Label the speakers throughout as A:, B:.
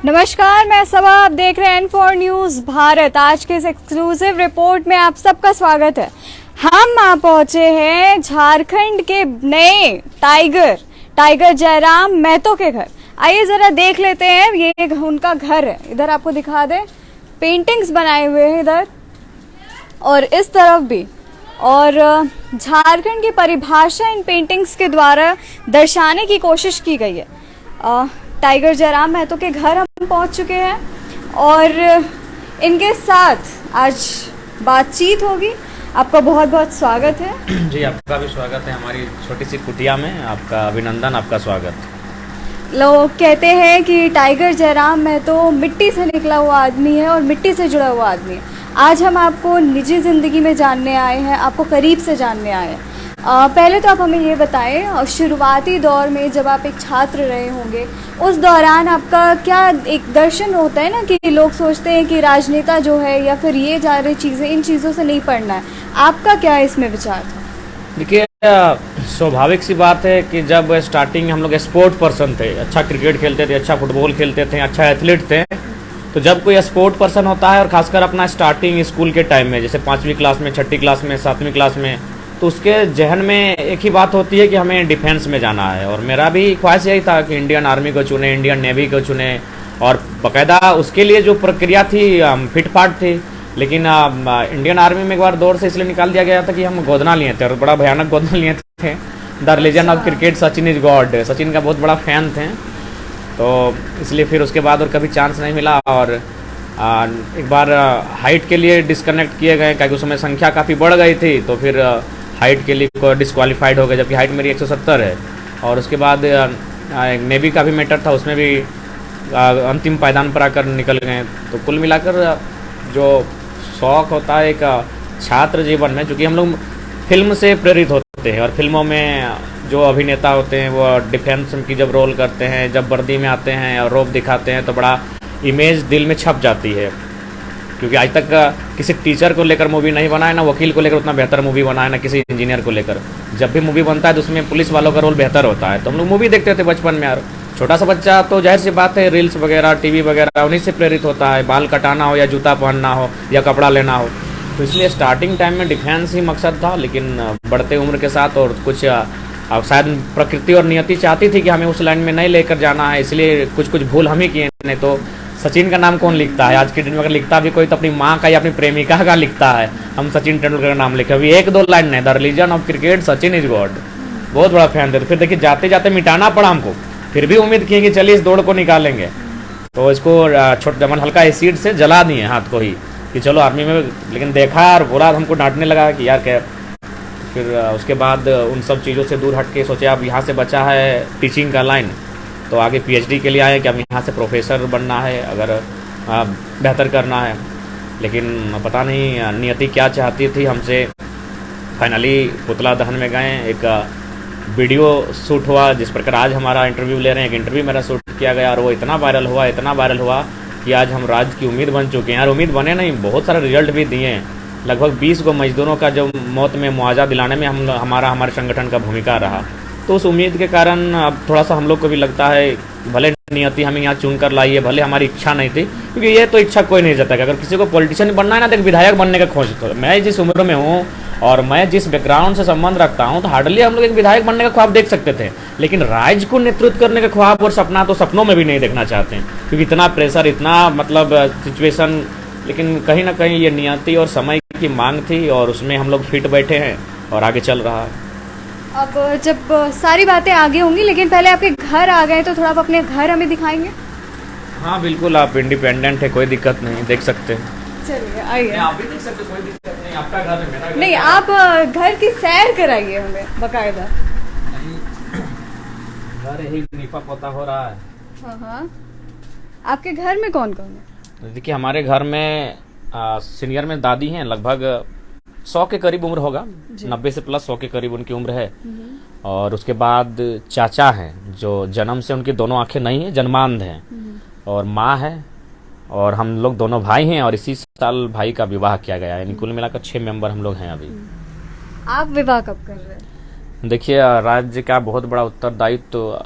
A: नमस्कार, मैं सबा, आप देख रहे हैं N4 न्यूज भारत। आज के इस एक्सक्लूसिव रिपोर्ट में आप सबका स्वागत है। हम आ पहुंचे हैं झारखंड के नए टाइगर जयराम महतो के घर। आइए जरा देख लेते हैं, ये उनका घर है। इधर आपको दिखा दे, पेंटिंग्स बनाए हुए हैं इधर और इस तरफ भी, और झारखंड की परिभाषा इन पेंटिंग्स के द्वारा दर्शाने की कोशिश की गई है। टाइगर जयराम महतो के घर हम पहुंच चुके हैं और इनके साथ आज बातचीत होगी। आपका बहुत बहुत स्वागत है।
B: जी, आपका भी स्वागत है हमारी छोटी सी कुटिया में। आपका अभिनंदन, आपका स्वागत।
A: लोग कहते हैं कि टाइगर जयराम महतो मिट्टी से निकला हुआ आदमी है और मिट्टी से जुड़ा हुआ आदमी है। आज हम आपको निजी जिंदगी में जानने आए हैं, आपको करीब से जानने आए हैं। पहले तो आप हमें ये बताएं, और शुरुआती दौर में जब आप एक छात्र रहे होंगे, उस दौरान आपका क्या एक दर्शन होता है ना कि लोग सोचते हैं कि राजनेता जो है या फिर ये जा रही चीज़ें, इन चीज़ों से नहीं पढ़ना है। आपका क्या इसमें विचार था?
B: देखिए, स्वाभाविक सी बात है कि जब स्टार्टिंग हम लोग स्पोर्ट पर्सन थे, अच्छा क्रिकेट खेलते थे, अच्छा फुटबॉल खेलते थे, अच्छा एथलीट थे, तो जब कोई स्पोर्ट पर्सन होता है और खासकर अपना स्टार्टिंग स्कूल के टाइम में, जैसे 5वीं क्लास में, 6ठी क्लास में, 7वीं क्लास में, तो उसके जहन में एक ही बात होती है कि हमें डिफेंस में जाना है। और मेरा भी ख्वाहिश यही था कि इंडियन आर्मी को चुने, इंडियन नेवी को चुने, और बाकायदा उसके लिए जो प्रक्रिया थी फिट फाट थी। लेकिन इंडियन आर्मी में एक बार दौर से इसलिए निकाल दिया गया था कि हम गोदना लिए थे, और बड़ा भयानक गोदना लिए थे। The legend of cricket Sachin is God, Sachin का बहुत बड़ा फैन थे, तो इसलिए फिर उसके बाद और कभी चांस नहीं मिला। और एक बार हाइट के लिए डिस्कनेक्ट किए गए, क्योंकि उस समय संख्या काफ़ी बढ़ गई थी, तो फिर हाइट के लिए डिस्क्वालीफाइड हो गए, जबकि हाइट मेरी 170 है। और उसके बाद नेवी का भी मैटर था, उसमें भी अंतिम पायदान पर आकर निकल गए। तो कुल मिलाकर जो शौक़ होता है एक छात्र जीवन में, चूँकि हम लोग फिल्म से प्रेरित होते हैं, और फिल्मों में जो अभिनेता होते हैं वो डिफेंस की जब रोल करते हैं, जब वर्दी में आते हैं और रौब दिखाते हैं, तो बड़ा इमेज दिल में छप जाती है। क्योंकि आज तक किसी टीचर को लेकर मूवी नहीं बनाया, ना वकील को लेकर उतना बेहतर मूवी बनाया, ना किसी इंजीनियर को लेकर। जब भी मूवी बनता है तो उसमें पुलिस वालों का रोल बेहतर होता है। तो हम लोग मूवी देखते थे बचपन में यार। छोटा सा बच्चा तो जाहिर सी बात है रील्स वगैरह, टीवी वगैरह उन्हीं से प्रेरित होता है। बाल कटाना हो या जूता पहनना हो या कपड़ा लेना हो, तो इसलिए स्टार्टिंग टाइम में डिफेंस ही मकसद था। लेकिन बढ़ते उम्र के साथ और कुछ शायद प्रकृति और नियति चाहती थी कि हमें उस लाइन में नहीं लेकर जाना है, इसलिए कुछ भूल हम ही किए। नहीं तो सचिन का नाम कौन लिखता है आज के दिन में? अगर लिखता भी कोई तो अपनी माँ का या अपनी प्रेमिका का लिखता है। हम सचिन तेंदुलकर का नाम लिखे, अभी 1-2 लाइन नहीं, the religion of cricket Sachin is God. बहुत बड़ा फैन थे। तो फिर देखिए जाते जाते मिटाना पड़ा हमको, फिर भी उम्मीद किए कि चलिए इस दौड़ को निकालेंगे। तो इसको जब हल्का एसिड से जला दिए हाथ को ही कि चलो आर्मी में। लेकिन देखा और बोला, हमको डांटने लगा कि यार क्या। फिर उसके बाद उन सब चीज़ों से दूर हट के सोचे अब यहाँ से बचा है टीचिंग का लाइन, तो आगे PhD के लिए आए कि अब यहाँ से प्रोफेसर बनना है, अगर बेहतर करना है। लेकिन पता नहीं नियति क्या चाहती थी हमसे। फाइनली पुतला दहन में गए, एक वीडियो शूट हुआ, जिस प्रकार आज हमारा इंटरव्यू ले रहे हैं, एक इंटरव्यू मेरा शूट किया गया, और वो इतना वायरल हुआ कि आज हम राज्य की उम्मीद बन चुके हैं। यार उम्मीद बने नहीं, बहुत सारे रिजल्ट भी दिए हैं। लगभग 20 गो मजदूरों का जो मौत में मुआवजा दिलाने में हमारे संगठन का भूमिका रहा। तो उस उम्मीद के कारण अब थोड़ा सा हम लोग को भी लगता है, भले नियति हमें यहाँ चुन कर लाई है, भले हमारी इच्छा नहीं थी, क्योंकि ये तो इच्छा कोई नहीं जताएगा। अगर किसी को पॉलिटिशियन बनना है ना, तो एक विधायक बनने का खोज। तो मैं जिस उम्र में हूँ और मैं जिस बैकग्राउंड से संबंध रखता हूँ, तो हार्डली हम लोग एक विधायक बनने का ख्वाब देख सकते थे। लेकिन राज्य को नेतृत्व करने का ख्वाब और सपना तो सपनों में भी नहीं देखना चाहते हैं, क्योंकि इतना प्रेशर, इतना मतलब सिचुएशन। लेकिन कहीं ना कहीं ये नियति और समय की मांग थी, और उसमें हम लोग फिट बैठे हैं और आगे चल रहा है।
A: अब जब सारी बातें आगे होंगी, लेकिन पहले आपके घर आ गए, तो थोड़ा आप अपने घर हमें दिखाएंगे?
B: हाँ बिल्कुल, आप इंडिपेंडेंट है, कोई दिक्कत नहीं, देख सकते हैं।
A: चलिए आइए।
B: आप भी देख सकते, कोई दिक्कत नहीं। आपका घर है, मेरा घर
A: नहीं, आप घर की सैर कराइए हमें बाकायदा।
B: घर ही नीपा पोता हो रहा है।
A: हाँ। आपके घर में कौन कौन है?
B: देखिए, हमारे घर में सीनियर में दादी हैं, लगभग 100 के करीब उम्र होगा, 90 से प्लस 100 के करीब उनकी उम्र है। और उसके बाद चाचा हैं, जो जन्म से उनकी दोनों आंखें नहीं हैं, जन्मांध हैं। और माँ है, और हम लोग दोनों भाई हैं, और इसी साल भाई का विवाह किया गया है। यानी कुल मिलाकर 6 मेंबर हम लोग हैं अभी।
A: आप विवाह कब कर रहे हैं?
B: देखिए, राज्य का बहुत बड़ा उत्तरदायित्व,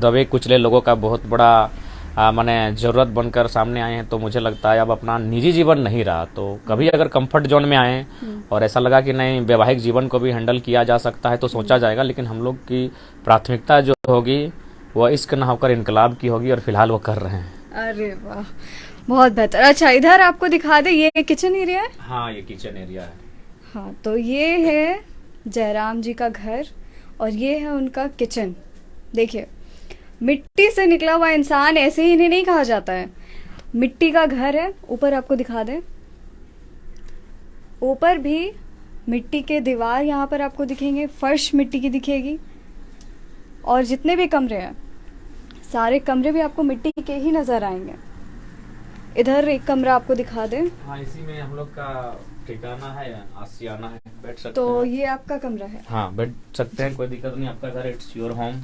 B: दबे कुचले लोगों का बहुत बड़ा माने ज़रूरत बनकर सामने आए हैं, तो मुझे लगता है अब अपना निजी जीवन नहीं रहा। तो कभी अगर कंफर्ट जोन में आए और ऐसा लगा कि नहीं वैवाहिक जीवन को भी हैंडल किया जा सकता है तो सोचा जाएगा, लेकिन हम लोग की प्राथमिकता जो होगी वह इश्क ना होकर इनकलाब की होगी, और फिलहाल वो कर रहे हैं।
A: अरे वाह, बहुत बेहतर। अच्छा, इधर आपको दिखा दे, ये किचन एरिया है।
B: हाँ, ये किचन एरिया है।
A: हाँ, तो ये है जयराम जी का घर और ये है उनका किचन। देखिए, मिट्टी से निकला हुआ इंसान ऐसे ही इन्हें नहीं कहा जाता है। मिट्टी का घर है। ऊपर आपको दिखा दें, ऊपर भी मिट्टी के दीवार यहाँ पर आपको दिखेंगे, फर्श मिट्टी की दिखेगी, और जितने भी कमरे हैं सारे कमरे भी आपको मिट्टी के ही नजर आएंगे। इधर एक कमरा आपको दिखा दें।
B: हाँ, इसी में हम लोग का ठिकाना है, आशियाना है, बैठ सकते
A: तो
B: हैं।
A: ये आपका कमरा है।
B: हाँ, बैठ सकते हैं, कोई दिक्कत नहीं। आपका घर, इट्स योर होम।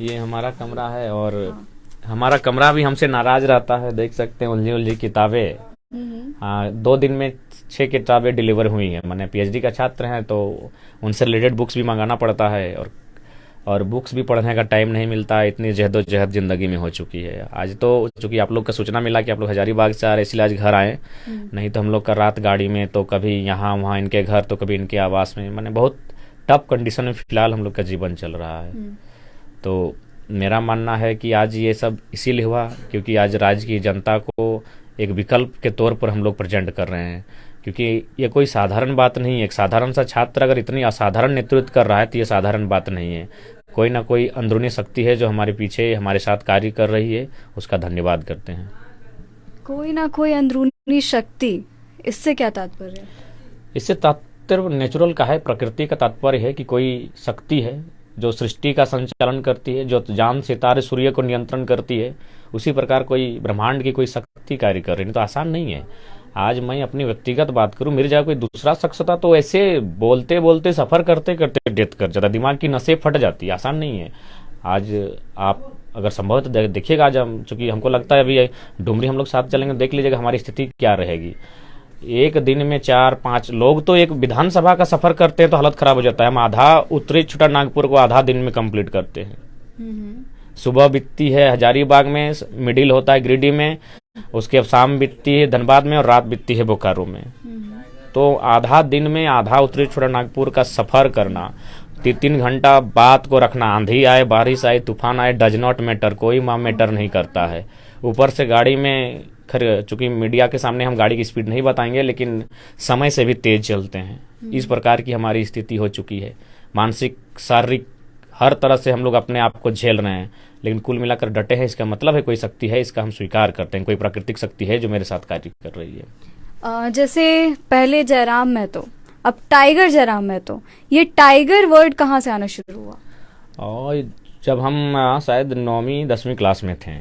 B: ये हमारा कमरा है, और हमारा कमरा भी हमसे नाराज रहता है। देख सकते हैं उलझी उलझी किताबें। हाँ, 2 दिन में 6 किताबें डिलीवर हुई हैं। मैंने पीएचडी का छात्र हैं, तो उनसे रिलेटेड बुक्स भी मंगाना पड़ता है, और बुक्स भी पढ़ने का टाइम नहीं मिलता है। इतनी जहदोजहद ज़िंदगी में हो चुकी है। आज तो चूंकि आप लोग का सूचना मिला कि आप लोग हजारीबाग से आ रहे, इसलिए आज घर आए। नहीं तो हम लोग का रात गाड़ी में, तो कभी यहाँ वहाँ इनके घर, तो कभी इनके आवास में। मैंने बहुत टफ कंडीशन में फिलहाल हम लोग का जीवन चल रहा है। तो मेरा मानना है कि आज ये सब इसीलिए हुआ क्योंकि आज राज्य की जनता को एक विकल्प के तौर पर हम लोग प्रेजेंट कर रहे हैं। क्योंकि ये कोई साधारण बात नहीं है। एक साधारण सा छात्र अगर इतनी असाधारण नेतृत्व कर रहा है तो ये साधारण बात नहीं है। कोई ना कोई अंदरूनी शक्ति है जो हमारे पीछे हमारे साथ कार्य कर रही है, उसका धन्यवाद करते हैं।
A: कोई ना कोई अंदरूनी शक्ति, इससे क्या तात्पर्य है?
B: इससे तात्पर्य नेचुरल का है, प्रकृति का तात्पर्य है कि कोई शक्ति है जो सृष्टि का संचालन करती है, जो चांद सितारे सूर्य को नियंत्रण करती है। उसी प्रकार कोई ब्रह्मांड की कोई शक्ति कार्य कर रही है। तो आसान नहीं है। आज मैं अपनी व्यक्तिगत बात करूं, मेरी जगह कोई दूसरा शख्स था तो ऐसे बोलते बोलते सफर करते करते डेथ कर जाता, दिमाग की नसें फट जाती। आसान नहीं है। आज आप अगर संभव तो देखिएगा, आज हम चूंकि हमको लगता है अभी डुमरी हम लोग साथ चलेंगे, देख लीजिएगा हमारी स्थिति क्या रहेगी। एक दिन में 4-5 लोग तो एक विधानसभा का सफर करते हैं तो हालत खराब हो जाता है। हम आधा उत्तरी छोटा नागपुर को आधा दिन में कंप्लीट करते हैं। सुबह बीतती है हजारीबाग में, मिडिल होता है गिरिडीह में, उसके शाम बीतती है धनबाद में, और रात बीतती है बोकारो में। तो आधा दिन में आधा उत्तरी छोटा नागपुर का सफर करना, 3 घंटा बात को रखना, आंधी आए, बारिश आए, तूफान आए, डज नॉट मैटर, कोई मैटर नहीं करता है। ऊपर से गाड़ी में, खैर चूंकि मीडिया के सामने हम गाड़ी की स्पीड नहीं बताएंगे, लेकिन समय से भी तेज चलते हैं। इस प्रकार की हमारी स्थिति हो चुकी है। मानसिक, शारीरिक, हर तरह से हम लोग अपने आप को झेल रहे हैं, लेकिन कुल मिलाकर डटे हैं। इसका मतलब है कोई शक्ति है, इसका हम स्वीकार करते हैं। कोई प्राकृतिक शक्ति है जो मेरे साथ कार्य कर रही है।
A: जैसे पहले जयराम महतो, अब टाइगर जयराम महतो, ये टाइगर वर्ड कहाँ से आना शुरू हुआ?
B: और जब हम शायद 9वीं 10वीं क्लास में थे,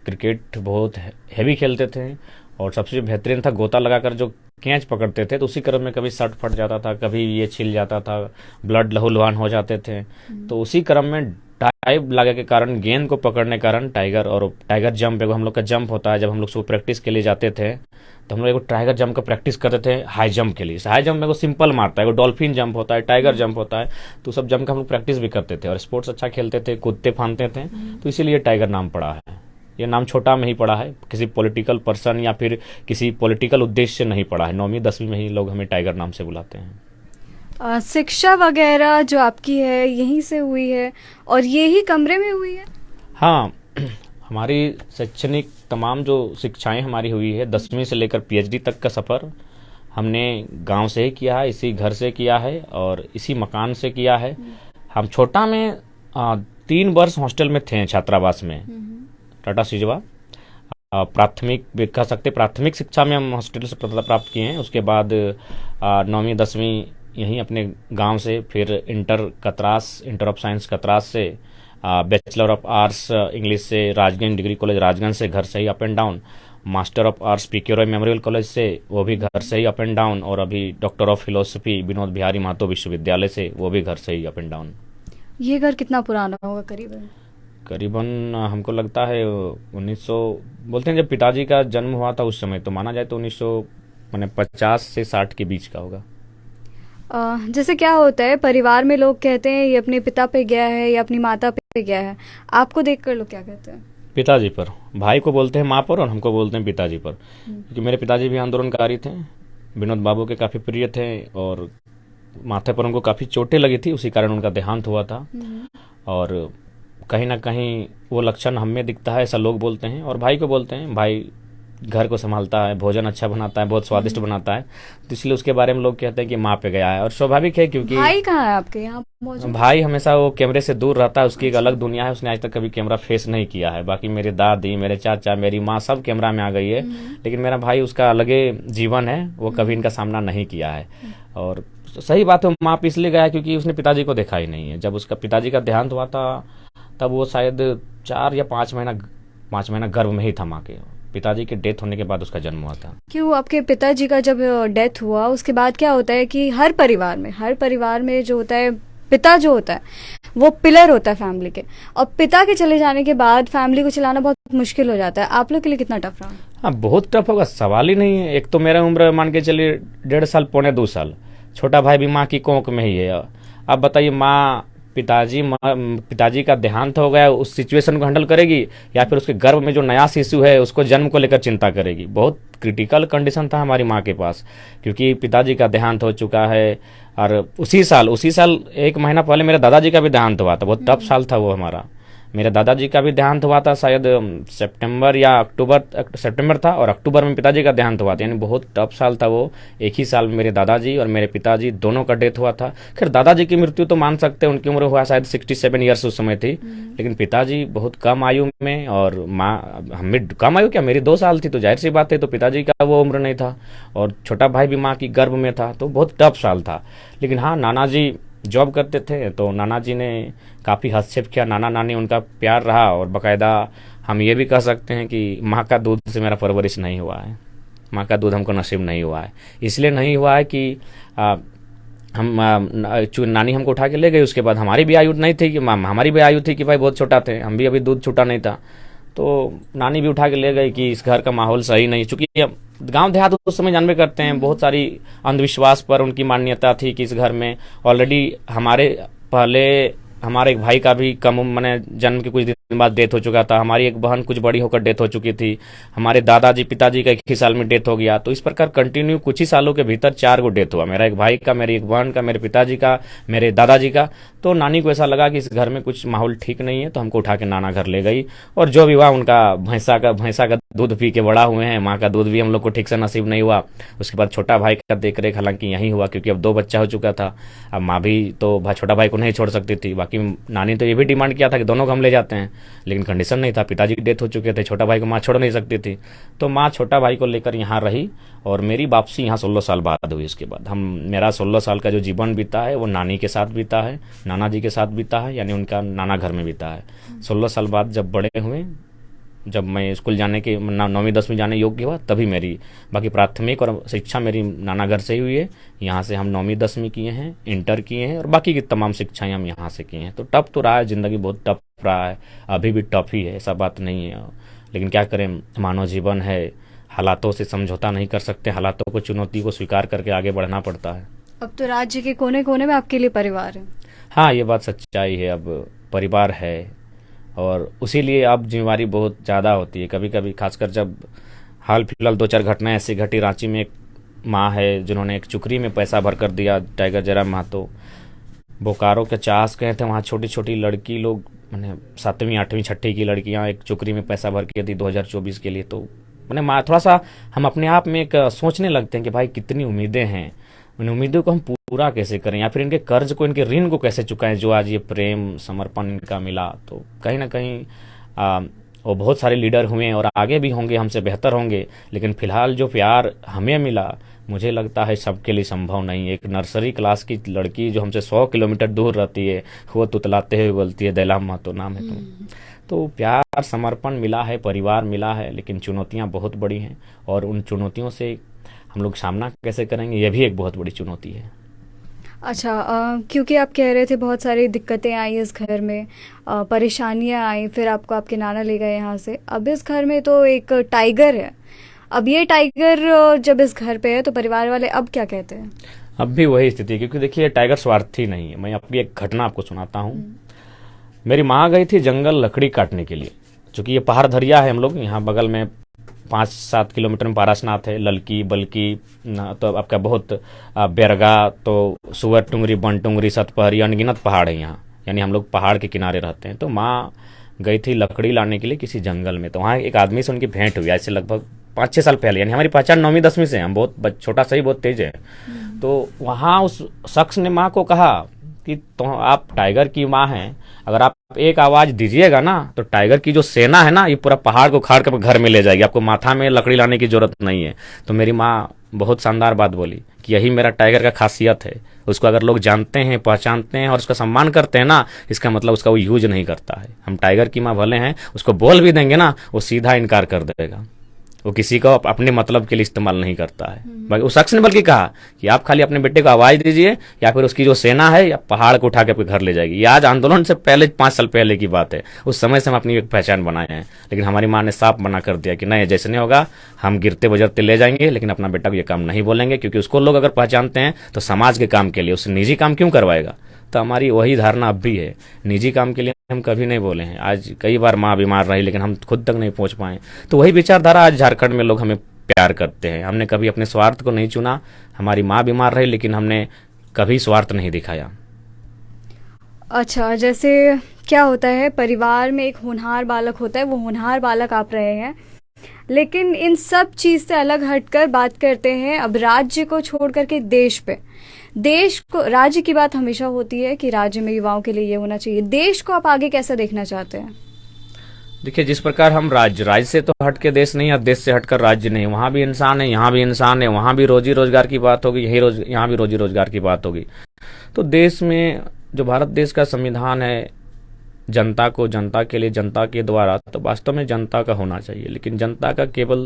B: क्रिकेट बहुत हैवी खेलते थे, और सबसे बेहतरीन था गोता लगाकर जो कैच पकड़ते थे। तो उसी क्रम में कभी शर्ट फट जाता था, कभी ये छिल जाता था, ब्लड लहूलुहान हो जाते थे। तो उसी क्रम में डाइव लगे के कारण, गेंद को पकड़ने के कारण टाइगर, और टाइगर जंप एगो हम लोग का जंप होता है। जब हम लोग सुबह प्रैक्टिस के लिए जाते थे तो हम लोग एगो टाइगर जंप का प्रैक्टिस करते थे हाई जंप के लिए। हाई जंप में एगो सिंपल मारता है, एगो डॉल्फिन जंप होता है, टाइगर जंप होता है। तो सब जंप का हम लोग प्रैक्टिस भी करते थे, और स्पोर्ट्स अच्छा खेलते थे, कूदते फानते थे। तो इसीलिए टाइगर नाम पड़ा है। ये नाम छोटा में ही पड़ा है, किसी पॉलिटिकल पर्सन या फिर किसी पॉलिटिकल उद्देश्य से नहीं पड़ा है। 9वीं 10वीं में ही लोग हमें टाइगर नाम से बुलाते हैं।
A: शिक्षा वगैरह जो आपकी है यहीं से हुई है, और ये ही कमरे में हुई है?
B: हाँ, हमारी शैक्षणिक तमाम जो शिक्षाएं हमारी हुई है, 10वीं से लेकर पीएचडी तक का सफ़र हमने गांव से ही किया है, इसी घर से किया है, और इसी मकान से किया है। हम छोटा में 3 वर्ष हॉस्टल में थे, छात्रावास में, टाटा सिजवा। प्राथमिक कह सकते, प्राथमिक शिक्षा में हम हॉस्टल से प्राप्त किए हैं। उसके बाद 9वीं 10वीं यहीं अपने गांव से, फिर inter Katras, inter of science Katras से, बैचलर ऑफ आर्ट्स इंग्लिश से राजगंज डिग्री कॉलेज राजगंज से, घर से ही up and down. Master of arts PK Roy memorial college से, वो भी घर से ही अप एंड डाउन। और अभी doctor of philosophy Vinod Bihari Mahto विश्वविद्यालय से, वो भी घर से ही अप एंड डाउन।
A: ये घर कितना पुराना होगा करीबन?
B: करीबन हमको लगता है 1900, बोलते हैं जब पिताजी का जन्म हुआ था उस समय, तो माना जाए तो 1950 से 60 के बीच का होगा।
A: जैसे क्या होता है परिवार में, लोग कहते हैं ये अपने पिता पे गया है या अपनी माता पे गया है, आपको देखकर लोग क्या कहते हैं?
B: पिताजी पर। भाई को बोलते हैं माँ पर और हमको बोलते हैं पिताजी पर, क्योंकि मेरे पिताजी भी आंदोलनकारी थे, विनोद बाबू के काफ़ी प्रिय थे और माथे पर उनको काफ़ी चोटें लगी थी, उसी कारण उनका देहांत हुआ था। और कहीं ना कहीं वो लक्षण हम में दिखता है, ऐसा लोग बोलते हैं। और भाई को बोलते हैं, भाई घर को संभालता है, भोजन अच्छा बनाता है, बहुत स्वादिष्ट बनाता है, तो इसलिए उसके बारे में लोग कहते हैं कि माँ पे गया है। और स्वाभाविक है, क्योंकि
A: भाई कहाँ है आपके यहाँ मौजूद?
B: भाई हमेशा वो कैमरे से दूर रहता है, उसकी एक अलग दुनिया है, उसने आज तक कभी कैमरा फेस नहीं किया है। बाकी मेरी दादी, मेरे चाचा, मेरी माँ सब कैमरा में आ गई है, लेकिन मेरा भाई उसका अलगे जीवन है, वो कभी इनका सामना नहीं किया है। और सही बात है, माँ पे इसलिए गया क्योंकि उसने पिताजी को देखा ही नहीं है। जब उसका पिताजी का देहांत हुआ था तब वो शायद 4 या 5 महीना गर्भ में ही था माँ के। पिताजी के डेथ होने के बाद उसका जन्म हुआ था।
A: क्यों आपके पिताजी का जब डेथ हुआ उसके बाद क्या होता है कि हर परिवार में जो होता है, पिता जो होता है वो पिलर होता है फैमिली के, और पिता के चले जाने के बाद फैमिली को चलाना बहुत मुश्किल हो जाता है। आप लोग के लिए कितना टफ रहा?
B: हाँ, बहुत टफ होगा, सवाल ही नहीं है। एक तो मेरा उम्र मान के चलिए 1.5 साल, 2.25 साल, छोटा भाई भी माँ की कोंख में ही है। अब बताइए, माँ पिताजी का देहांत हो गया, उस सिचुएशन को हैंडल करेगी या फिर उसके गर्भ में जो नया शिशु है उसको जन्म को लेकर चिंता करेगी। बहुत क्रिटिकल कंडीशन था हमारी माँ के पास, क्योंकि पिताजी का देहांत हो चुका है। और उसी साल 1 महीना पहले मेरे दादाजी का भी देहांत हुआ था। बहुत टफ साल था वो हमारा। मेरे दादाजी का भी देहांत हुआ था शायद सितंबर था, और अक्टूबर में पिताजी का देहांत हुआ था, यानी बहुत टफ साल था वो। एक ही साल में मेरे दादाजी और मेरे पिताजी दोनों का डेथ हुआ था। खैर दादाजी की मृत्यु तो मान सकते हैं, उनकी उम्र हुआ शायद 67 ईयर्स उस समय थी, लेकिन पिताजी बहुत कम आयु में, और माँ हमें कम आयु क्या, मेरी 2 साल थी, तो जाहिर सी बात है, तो पिताजी का वो उम्र नहीं था, और छोटा भाई भी माँ की गर्भ में था, तो बहुत टफ साल था। लेकिन हाँ, नाना जी जॉब करते थे, तो नाना जी ने काफ़ी हस्तक्षेप किया, नाना नानी उनका प्यार रहा। और बाकायदा हम ये भी कह सकते हैं कि माँ का दूध से मेरा परवरिश नहीं हुआ है, माँ का दूध हमको नसीब नहीं हुआ है। इसलिए नहीं हुआ है कि नानी हमको उठा के ले गई, उसके बाद हमारी भी आयु नहीं थी कि हमारी भी आयु थी कि भाई बहुत छोटा थे, हम भी अभी दूध छूटा नहीं था, तो नानी भी उठा के ले गई कि इस घर का माहौल सही नहीं। चूंकि गांव देहात उस समय जानबे करते हैं, बहुत सारी अंधविश्वास पर उनकी मान्यता थी कि इस घर में ऑलरेडी हमारे एक भाई का भी कम मैंने जन्म के कुछ दिन बाद डेथ हो चुका था, हमारी एक बहन कुछ बड़ी होकर डेथ हो चुकी थी, हमारे दादाजी पिताजी का 1 ही साल में डेथ हो गया। तो इस प्रकार कंटिन्यू कुछ ही सालों के भीतर 4 गो डेथ हुआ, मेरा एक भाई का, मेरी एक बहन का, मेरे पिताजी का, मेरे दादाजी का। तो नानी को ऐसा लगा कि इस घर में कुछ माहौल ठीक नहीं है, तो हमको उठा के नाना घर ले गई। और जो भी हुआ, उनका भैंसा का दूध पी के बड़ा हुए हैं, माँ का दूध भी हम लोग को ठीक से नसीब नहीं हुआ। उसके बाद छोटा भाई का देख रेख हालांकि यही हुआ, क्योंकि अब 2 बच्चा हो चुका था। अब माँ भी तो छोटा भाई को नहीं छोड़ सकती थी। बाकी नानी तो ये भी डिमांड किया था कि दोनों को हम ले जाते हैं, लेकिन कंडीशन नहीं था, पिताजी की डेथ हो चुके थे, छोटा भाई को माँ छोड़ नहीं सकती थी। तो माँ छोटा भाई को लेकर यहाँ रही, और मेरी वापसी यहाँ 16 साल बाद हुई। उसके बाद मेरा 16 साल का जो जीवन बीता है वो नानी के साथ बीता है, नाना जी के साथ बीता है, यानी उनका नाना घर में बीता है। 16 साल बाद जब बड़े हुए, जब मैं स्कूल जाने के 9वीं 10वीं जाने योग्य हुआ, तभी मेरी बाकी प्राथमिक और शिक्षा मेरी नाना घर से ही हुई है। यहाँ से हम 9वीं 10वीं किए हैं, इंटर किए हैं, और बाकी की तमाम शिक्षाएं हम यहाँ से किए हैं। तो टफ तो रहा है, ज़िंदगी बहुत टफ रहा है, अभी भी टफ ही है, ऐसा बात नहीं है। लेकिन क्या करें, मानव जीवन है, हालातों से समझौता नहीं कर सकते, हालातों को, चुनौती को स्वीकार करके आगे बढ़ना पड़ता है।
A: अब तो राज्य के कोने कोने में आपके लिए परिवार है।
B: हाँ, ये बात सच्चाई है, अब परिवार है, और उसी लिए अब जिम्मेवारी बहुत ज़्यादा होती है। कभी कभी खासकर जब हाल फिलहाल 2-4 घटनाएं ऐसी घटी। रांची में एक माँ है जिन्होंने एक चुकरी में पैसा भर कर दिया, टाइगर जयराम महतो, बोकारो के चास गए थे, वहाँ छोटी छोटी लड़की लोग, मैंने 7वीं 8वीं 6ठी की लड़कियाँ एक चुकरी में पैसा भर के दी 2024 के लिए। तो मैंने थोड़ा सा हम अपने आप में एक सोचने लगते हैं कि भाई कितनी उम्मीदें हैं, उन उम्मीदों को हम पूरा कैसे करें, या फिर इनके कर्ज को, इनके ऋण को कैसे चुकाएं, जो आज ये प्रेम समर्पण इनका मिला। तो कहीं ना कहीं वो बहुत सारे लीडर हुए और आगे भी होंगे, हमसे बेहतर होंगे, लेकिन फिलहाल जो प्यार हमें मिला, मुझे लगता है सबके लिए संभव नहीं है। एक नर्सरी क्लास की लड़की जो हमसे 100 किलोमीटर दूर रहती है, वो तुतलाते हुए बोलती है दैलाम महतो नाम है तुम। तो प्यार समर्पण मिला है, परिवार मिला है, लेकिन चुनौतियाँ बहुत बड़ी हैं, और उन चुनौतियों से हम लोग सामना कैसे करेंगे, ये भी एक बहुत बड़ी चुनौती है।
A: अच्छा, क्योंकि आप कह रहे थे बहुत सारी दिक्कतें आई इस घर में, परेशानियां आई, फिर आपको आपके नाना ले गए यहाँ से। अब इस घर में तो एक टाइगर है, अब ये टाइगर जब इस घर पे है तो परिवार वाले अब क्या कहते हैं?
B: अब भी वही स्थिति है, क्योंकि देखिए टाइगर स्वार्थी नहीं है। मैं अपनी एक घटना आपको सुनाता हूँ। मेरी माँ गई थी जंगल लकड़ी काटने के लिए, चूँकि ये पहाड़ धरिया है, हम लोग यहाँ बगल में 5-7 किलोमीटर में पारसनाथ है, ललकी बल्की तो आपका बहुत बेरगा, तो सुअर टुंगरी, बन टुंगरी, सतपहरी, अनगिनत पहाड़ है यहाँ, यानी हम लोग पहाड़ के किनारे रहते हैं। तो माँ गई थी लकड़ी लाने के लिए किसी जंगल में, तो वहाँ एक आदमी से उनकी भेंट हुई, ऐसे लगभग 5-6 साल पहले, यानी हमारी पहचान 9वीं-10वीं से है, हम बहुत छोटा सा ही बहुत तेज है। तो वहाँ उस शख्स ने माँ को कहा कि तो आप टाइगर की माँ हैं, अगर आप एक आवाज़ दीजिएगा ना तो टाइगर की जो सेना है ना ये पूरा पहाड़ को उखाड़ कर घर में ले जाएगी, आपको माथा में लकड़ी लाने की जरूरत नहीं है। तो मेरी माँ बहुत शानदार बात बोली कि यही मेरा टाइगर का खासियत है, उसको अगर लोग जानते हैं, पहचानते हैं और उसका सम्मान करते हैं ना, इसका मतलब उसका वो यूज नहीं करता है। हम टाइगर की माँ भले हैं, उसको बोल भी देंगे ना वो सीधा इनकार कर देगा, वो किसी को अपने मतलब के लिए इस्तेमाल नहीं करता है। उस शख्स ने बल्कि कहा कि आप खाली अपने बेटे को आवाज़ दीजिए या फिर उसकी जो सेना है या पहाड़ को उठा के आपके घर ले जाएगी। ये आज आंदोलन से पहले 5 साल पहले की बात है, उस समय से हम अपनी एक पहचान बनाए हैं। लेकिन हमारी माँ ने साफ मना कर दिया कि नहीं, जैसे नहीं होगा, हम गिरते बजरते ले जाएंगे लेकिन अपना बेटा को ये काम नहीं बोलेंगे, क्योंकि उसको लोग अगर पहचानते हैं तो समाज के काम के लिए, उससे निजी काम क्यों करवाएगा। तो हमारी वही धारणा अब भी है, निजी काम के लिए हम कभी नहीं बोले हैं। आज कई बार माँ बीमार रही लेकिन हम खुद तक नहीं पहुँच पाए। तो वही विचारधारा आज झारखंड में लोग हमें प्यार करते हैं। हमने कभी अपने स्वार्थ को नहीं चुना, हमारी माँ बीमार रही लेकिन हमने कभी स्वार्थ नहीं दिखाया।
A: अच्छा, जैसे क्या होता है, परिवार में एक होनहार बालक होता है, वो होनहार बालक आप रहे हैं, लेकिन इन सब चीज़ से अलग हटकर बात करते हैं अब राज्य को छोड़ करके देश पे। देश को, राज्य की बात हमेशा होती है कि राज्य में युवाओं के लिए ये होना चाहिए, देश को आप आगे कैसे देखना चाहते हैं?
B: देखिए, जिस प्रकार हम राज्य से तो हट के देश नहीं, और देश से हटकर राज्य नहीं, वहाँ भी इंसान है, यहाँ भी इंसान है, वहाँ भी रोजी रोजगार की बात होगी, यहाँ भी रोजी रोजगार की बात होगी। तो देश में जो भारत देश का संविधान है, जनता को, जनता के लिए, जनता के द्वारा, तो वास्तव में जनता का होना चाहिए, लेकिन जनता का केवल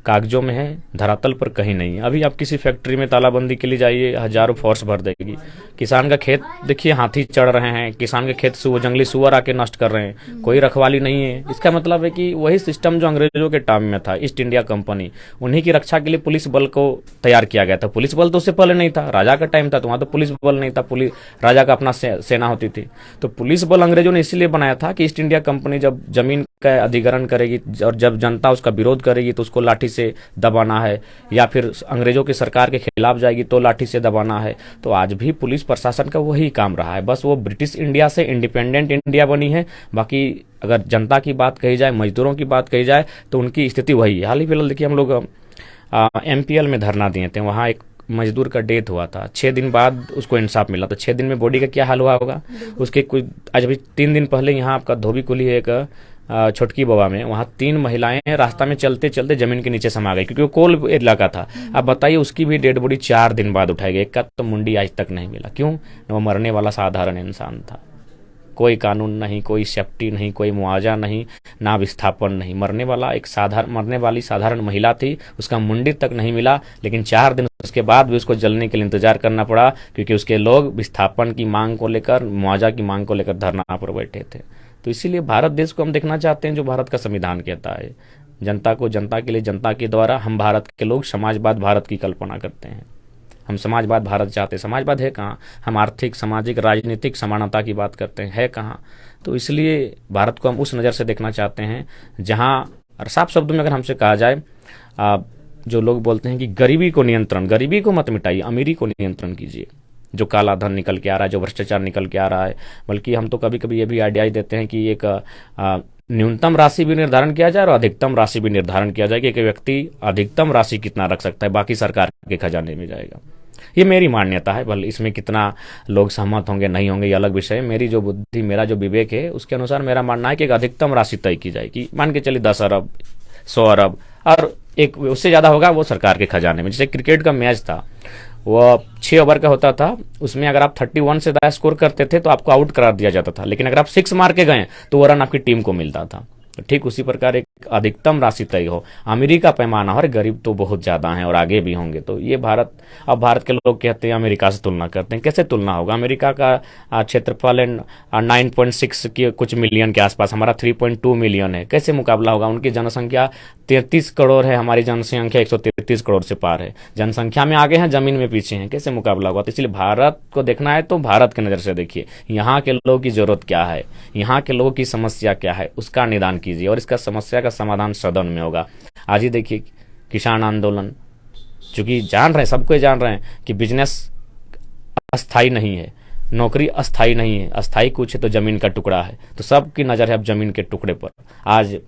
B: कागजों में है, धरातल पर कहीं नहीं है। अभी आप किसी फैक्ट्री में तालाबंदी के लिए जाइए, हजारों फोर्स भर देगी। किसान का खेत देखिए, हाथी चढ़ रहे हैं, किसान के खेत जंगली सुअर आके नष्ट कर रहे हैं, कोई रखवाली नहीं है। इसका मतलब है कि वही सिस्टम जो अंग्रेजों के टाइम में था, ईस्ट इंडिया कंपनी, उन्हीं की रक्षा के लिए पुलिस बल को तैयार किया गया था। पुलिस बल तो उससे पहले नहीं था, राजा का टाइम था तो वहाँ तो पुलिस बल नहीं था, पुलिस राजा का अपना सेना होती थी। तो पुलिस बल अंग्रेजों ने इसलिए बनाया था कि ईस्ट इंडिया कंपनी जब जमीन का अधिग्रहण करेगी और जब जनता उसका विरोध करेगी तो उसको लाठी से दबाना है, या फिर अंग्रेजों की सरकार के खिलाफ जाएगी तो लाठी से दबाना है। तो आज भी पुलिस प्रशासन का वही काम रहा है, बस वो ब्रिटिश इंडिया से इंडिपेंडेंट इंडिया बनी है। बाकी अगर जनता की बात कही जाए, मजदूरों की बात कही जाए, तो उनकी स्थिति वही है। हाल ही फिलहाल देखिए, हम लोग MPL में धरना दिए थे, वहाँ एक मजदूर का डेथ हुआ था, 6 दिन बाद उसको इंसाफ मिला। तो 6 दिन में बॉडी का क्या हाल हुआ होगा उसके। कुछ आज अभी 3 दिन पहले यहाँ आपका धोबी कुली है एक छोटकी बवा में, वहाँ 3 महिलाएं रास्ता में चलते चलते जमीन के नीचे समा गई, क्योंकि वो कोल इलाका था। अब बताइए, उसकी भी डेड बॉडी 4 दिन बाद उठाई गई, एक का तो मुंडी आज तक नहीं मिला। क्यों? वो मरने वाला साधारण इंसान था, कोई कानून नहीं, कोई सेफ्टी नहीं, कोई मुआवजा नहीं, ना विस्थापन नहीं। मरने वाली साधारण महिला थी, उसका मुंडी तक नहीं मिला, लेकिन 4 दिन उसके बाद भी उसको जलने के लिए इंतजार करना पड़ा, क्योंकि उसके लोग विस्थापन की मांग को लेकर, मुआवजा की मांग को लेकर धरना पर बैठे थे। तो इसीलिए भारत देश को हम देखना चाहते हैं जो भारत का संविधान कहता है, जनता को, जनता के लिए, जनता के द्वारा। हम भारत के लोग समाजवाद भारत की कल्पना करते हैं, हम समाजवाद भारत चाहते हैं। समाजवाद है कहाँ? हम आर्थिक, सामाजिक, राजनीतिक समानता की बात करते हैं, है कहाँ? तो इसलिए भारत को हम उस नज़र से देखना चाहते हैं जहाँ, और साफ शब्दों में अगर हमसे कहा जाए, जो लोग बोलते हैं कि गरीबी को मत मिटाइए, अमीरी को नियंत्रण कीजिए। जो काला धन निकल के आ रहा है, जो भ्रष्टाचार निकल के आ रहा है, बल्कि हम तो कभी कभी ये भी आइडियाज देते हैं कि एक न्यूनतम राशि भी निर्धारण किया जाए और अधिकतम राशि भी निर्धारण किया जाए कि एक व्यक्ति अधिकतम राशि कितना रख सकता है, बाकी सरकार के खजाने में जाएगा। ये मेरी मान्यता है, भले इसमें कितना लोग सहमत होंगे नहीं होंगे ये अलग विषय है। मेरी जो बुद्धि, मेरा जो विवेक है, उसके अनुसार मेरा मानना है कि एक अधिकतम राशि तय की जाए, कि मान के चलिए 10 अरब, 100 अरब, और एक उससे ज़्यादा होगा वो सरकार के खजाने में। जैसे क्रिकेट का मैच था, वो 6 ओवर का होता था, उसमें अगर आप 31 से ज़्यादा स्कोर करते थे तो आपको आउट करार दिया जाता था, लेकिन अगर आप 6 मार के गए तो वो रन आपकी टीम को मिलता था। तो ठीक उसी प्रकार एक अधिकतम राशि तय हो, अमीरी का पैमाना हो। गरीब तो बहुत ज़्यादा हैं और आगे भी होंगे। तो ये भारत, अब भारत के लोग कहते हैं अमेरिका से तुलना करते हैं, कैसे तुलना होगा? अमेरिका का क्षेत्रफल 9.6 के कुछ मिलियन के आसपास, हमारा 3.2 मिलियन है, कैसे मुकाबला होगा? उनकी जनसंख्या 33 करोड़ है, हमारी जनसंख्या 133 करोड़ से पार है। जनसंख्या में आगे हैं, जमीन में पीछे हैं, कैसे मुकाबला होगा? तो इसलिए भारत को देखना है तो भारत की नज़र से देखिए, यहाँ के लोगों की ज़रूरत क्या है, यहाँ के लोगों की समस्या क्या है, उसका निदान कीजिए और इसका समस्या का समाधान सदन में होगा। आज ही देखिए किसान आंदोलन, चूंकि जान रहे हैं, सबको जान रहे हैं कि बिजनेस अस्थाई नहीं है, नौकरी अस्थाई नहीं है, अस्थाई कुछ है तो जमीन का टुकड़ा है। तो सबकी नज़र है अब जमीन के टुकड़े पर। आज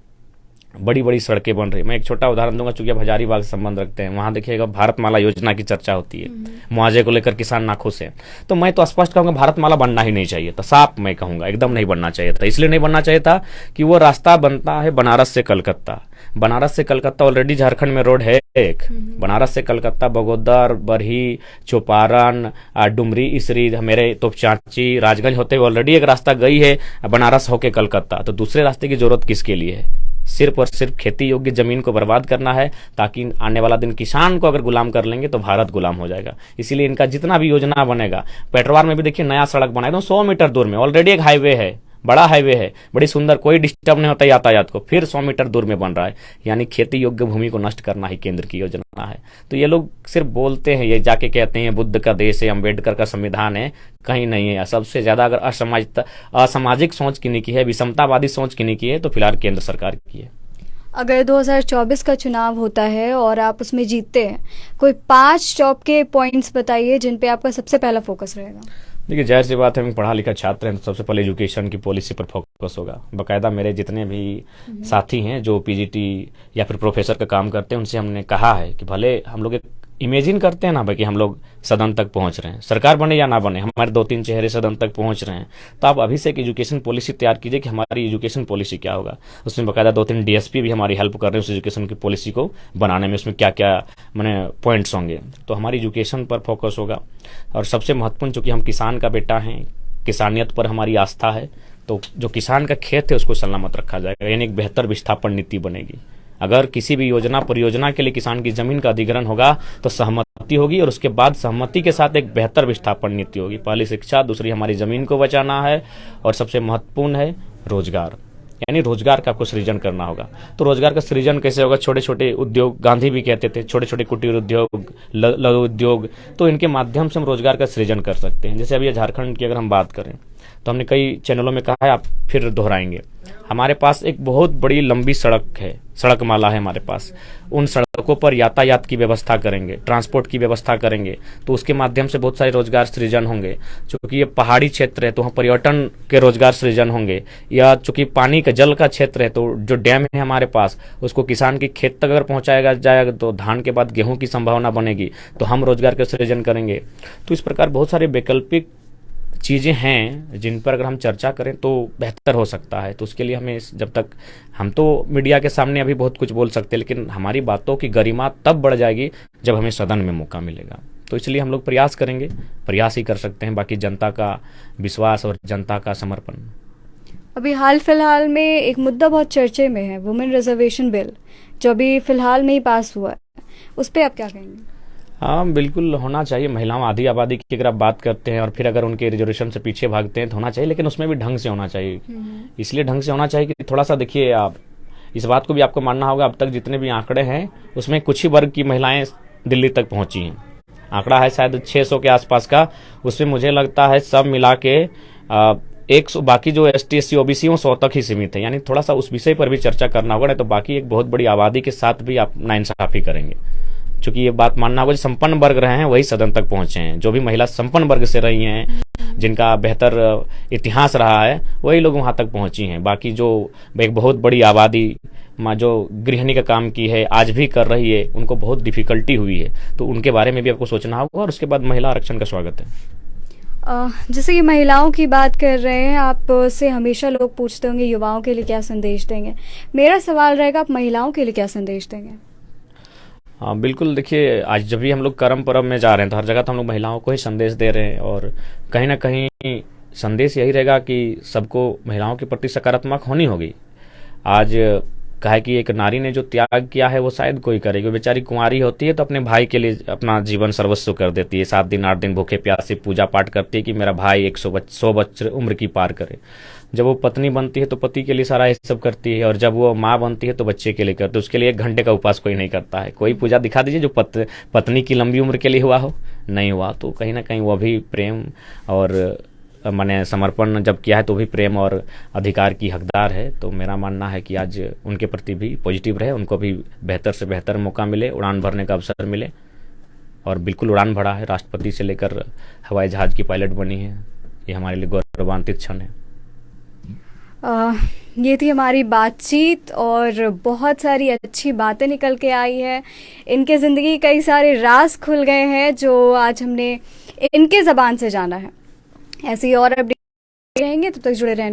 B: बड़ी बड़ी सड़कें बन रही। मैं एक छोटा उदाहरण दूंगा, चूंकि अब हजारीबाग से संबंध रखते हैं, वहां देखिएगा भारतमाला योजना की चर्चा होती है, मुआवजे को लेकर किसान नाखुश हैं। तो मैं तो स्पष्ट कहूंगा भारतमाला बनना ही नहीं चाहिए था, साफ मैं कहूंगा एकदम नहीं बनना चाहिए था। इसलिए नहीं बनना चाहिए था कि वो रास्ता बनता है बनारस से कलकत्ता। बनारस से कलकत्ता ऑलरेडी झारखंड में रोड है एक, बनारस से कलकत्ता, बगोदर, बरही, चौपारण, डुमरी, इसरी, मेरे तोपचांची, राजगंज होते हुए ऑलरेडी एक रास्ता गई है बनारस होके कलकत्ता। तो दूसरे रास्ते की जरूरत किसके लिए है? सिर्फ और सिर्फ खेती योग्य जमीन को बर्बाद करना है, ताकि आने वाला दिन किसान को अगर गुलाम कर लेंगे तो भारत गुलाम हो जाएगा। इसीलिए इनका जितना भी योजना बनेगा, पेटरवार में भी देखिए नया सड़क बनाया, तो 100 मीटर दूर में ऑलरेडी एक हाईवे है, बड़ा हाईवे है, बड़ी सुंदर, कोई डिस्टर्ब नहीं होता यातायात को, फिर 100 मीटर दूर में बन रहा है। यानी खेती योग्य भूमि को नष्ट करना ही केंद्र की योजना है। तो ये लोग सिर्फ बोलते हैं, ये जाके कहते हैं बुद्ध का देश है, अम्बेडकर का संविधान है, कहीं नहीं है। सबसे ज्यादा अगर असामाजिक सोच किन्हीं की है, विषमतावादी सोच किन्हीं की है, तो फिलहाल केंद्र सरकार की है।
A: अगर 2024 का चुनाव होता है और आप उसमें जीतते हैं, कोई 5 टॉप के पॉइंट्स बताइए जिन पे आपका सबसे पहला फोकस रहेगा।
B: देखिए जाहिर सी बात है, हम पढ़ा लिखा छात्र हैं, तो सबसे पहले एजुकेशन की पॉलिसी पर फोकस होगा। बाकायदा मेरे जितने भी साथी हैं जो पीजीटी या फिर प्रोफेसर का काम करते हैं, उनसे हमने कहा है कि भले हम लोग इमेजिन करते हैं ना भाई कि हम लोग सदन तक पहुंच रहे हैं, सरकार बने या ना बने, हमारे 2-3 चेहरे सदन तक पहुंच रहे हैं, तो आप अभी से एक एजुकेशन पॉलिसी तैयार कीजिए कि हमारी एजुकेशन पॉलिसी क्या होगा। उसमें बाकायदा 2-3 डीएसपी भी हमारी हेल्प कर रहे हैं उस एजुकेशन की पॉलिसी को बनाने में, उसमें क्या क्या मैंने पॉइंट्स होंगे। तो हमारी एजुकेशन पर फोकस होगा। और सबसे महत्वपूर्ण, चूंकि हम किसान का बेटा हैं, किसानियत पर हमारी आस्था है, तो जो किसान का खेत है उसको सलामत रखा जाएगा, यानी एक बेहतर विस्थापन नीति बनेगी। अगर किसी भी योजना परियोजना के लिए किसान की जमीन का अधिग्रहण होगा तो सहमति होगी, और उसके बाद सहमति के साथ एक बेहतर विस्थापन नीति होगी। पहली शिक्षा, दूसरी हमारी जमीन को बचाना है, और सबसे महत्वपूर्ण है रोजगार, यानी रोजगार का आपको सृजन करना होगा। तो रोजगार का सृजन कैसे होगा? छोटे छोटे उद्योग, गांधी भी कहते थे छोटे छोटे कुटीर उद्योग, लघु उद्योग, तो इनके माध्यम से हम रोजगार का सृजन कर सकते हैं। जैसे अभी झारखंड की अगर हम बात करें, तो हमने कई चैनलों में कहा है, आप फिर दोहराएंगे, हमारे पास एक बहुत बड़ी लंबी सड़क है, सड़क माला है हमारे पास। उन सड़कों पर यातायात की व्यवस्था करेंगे, ट्रांसपोर्ट की व्यवस्था करेंगे, तो उसके माध्यम से बहुत सारे रोजगार सृजन होंगे। चूंकि ये पहाड़ी क्षेत्र है तो वहाँ पर्यटन के रोजगार सृजन होंगे, या चूंकि पानी का जल का क्षेत्र है तो जो डैम है हमारे पास उसको किसान के खेत तक अगर पहुंचाया जाएगा तो धान के बाद गेहूं की संभावना बनेगी, तो हम रोजगार का सृजन करेंगे। तो इस प्रकार बहुत सारे वैकल्पिक चीज़ें हैं जिन पर अगर हम चर्चा करें तो बेहतर हो सकता है। तो उसके लिए हमें, जब तक हम तो मीडिया के सामने अभी बहुत कुछ बोल सकते हैं, लेकिन हमारी बातों की गरिमा तब बढ़ जाएगी जब हमें सदन में मौका मिलेगा। तो इसलिए हम लोग प्रयास करेंगे, प्रयास ही कर सकते हैं, बाकी जनता का विश्वास और जनता का समर्पण।
A: अभी हाल फिलहाल में एक मुद्दा बहुत चर्चे में है, वुमेन रिजर्वेशन बिल, जो अभी फिलहाल में ही पास हुआ है, उस पर आप क्या कहेंगे?
B: हाँ बिल्कुल होना चाहिए। महिलाओं आधी आबादी की अगर आप बात करते हैं और फिर अगर उनके रिजर्वेशन से पीछे भागते हैं तो होना चाहिए, लेकिन उसमें भी ढंग से होना चाहिए। इसलिए ढंग से होना चाहिए कि थोड़ा सा देखिए, आप इस बात को भी आपको मानना होगा, अब तक जितने भी आंकड़े हैं उसमें कुछ ही वर्ग की महिलाएं दिल्ली तक पहुंची हैं। आंकड़ा है शायद 600 के आसपास का, उसमें मुझे लगता है सब मिला के 100, बाकी जो ST SC OBC 100 तक ही सीमित है। यानी थोड़ा सा उस विषय पर भी चर्चा करना होगा, नहीं तो बाकी एक बहुत बड़ी आबादी के साथ भी आप नाइंसाफी करेंगे। चूंकि ये बात मानना होगा, जो संपन्न वर्ग रहे हैं वही सदन तक पहुंचे हैं, जो भी महिला संपन्न वर्ग से रही हैं, जिनका बेहतर इतिहास रहा है, वही लोग वहां तक पहुंची हैं। बाकी जो एक बहुत बड़ी आबादी जो गृहिणी का काम की है, आज भी कर रही है, उनको बहुत डिफिकल्टी हुई है, तो उनके बारे में भी आपको सोचना होगा। और उसके बाद महिला आरक्षण का स्वागत है।
A: जैसे कि महिलाओं की बात कर रहे हैं, आपसे हमेशा लोग पूछते होंगे युवाओं के लिए क्या संदेश देंगे। मेरा सवाल रहेगा, आप महिलाओं के लिए क्या संदेश देंगे?
B: हाँ बिल्कुल, देखिए आज जब भी हम लोग कर्म परम में जा रहे हैं तो हर जगह तो हम लोग महिलाओं को ही संदेश दे रहे हैं, और कहीं ना कहीं संदेश यही रहेगा कि सबको महिलाओं के प्रति सकारात्मक होनी होगी। आज कहे कि एक नारी ने जो त्याग किया है वो शायद कोई करेगी। वो बेचारी कुंवारी होती है तो अपने भाई के लिए अपना जीवन सर्वस्व कर देती है, 7 दिन 8 दिन भूखे प्यासे पूजा पाठ करती है कि मेरा भाई 100 बच्चे उम्र की पार करे। जब वो पत्नी बनती है तो पति के लिए सारा ये सब करती है, और जब वो माँ बनती है तो बच्चे के लिए करती है। उसके लिए 1 घंटे का उपवास कोई नहीं करता है। कोई पूजा दिखा दीजिए जो पत्नी की लंबी उम्र के लिए हुआ हो, नहीं हुआ। तो कहीं ना कहीं वो भी प्रेम और माने समर्पण जब किया है तो भी प्रेम और अधिकार की हकदार है। तो मेरा मानना है कि आज उनके प्रति भी पॉजिटिव रहे, उनको भी बेहतर से बेहतर मौका मिले, उड़ान भरने का अवसर मिले। और बिल्कुल उड़ान भरा है, राष्ट्रपति से लेकर हवाई जहाज़ की पायलट बनी है। ये हमारे लिए गौरवान्वित क्षण है।
A: ये थी हमारी बातचीत और बहुत सारी अच्छी बातें निकल के आई है। इनके ज़िंदगी कई सारे राज खुल गए हैं जो आज हमने इनके ज़बान से जाना है। ऐसी और अपडेट रहेंगे, तब तक जुड़े रहें।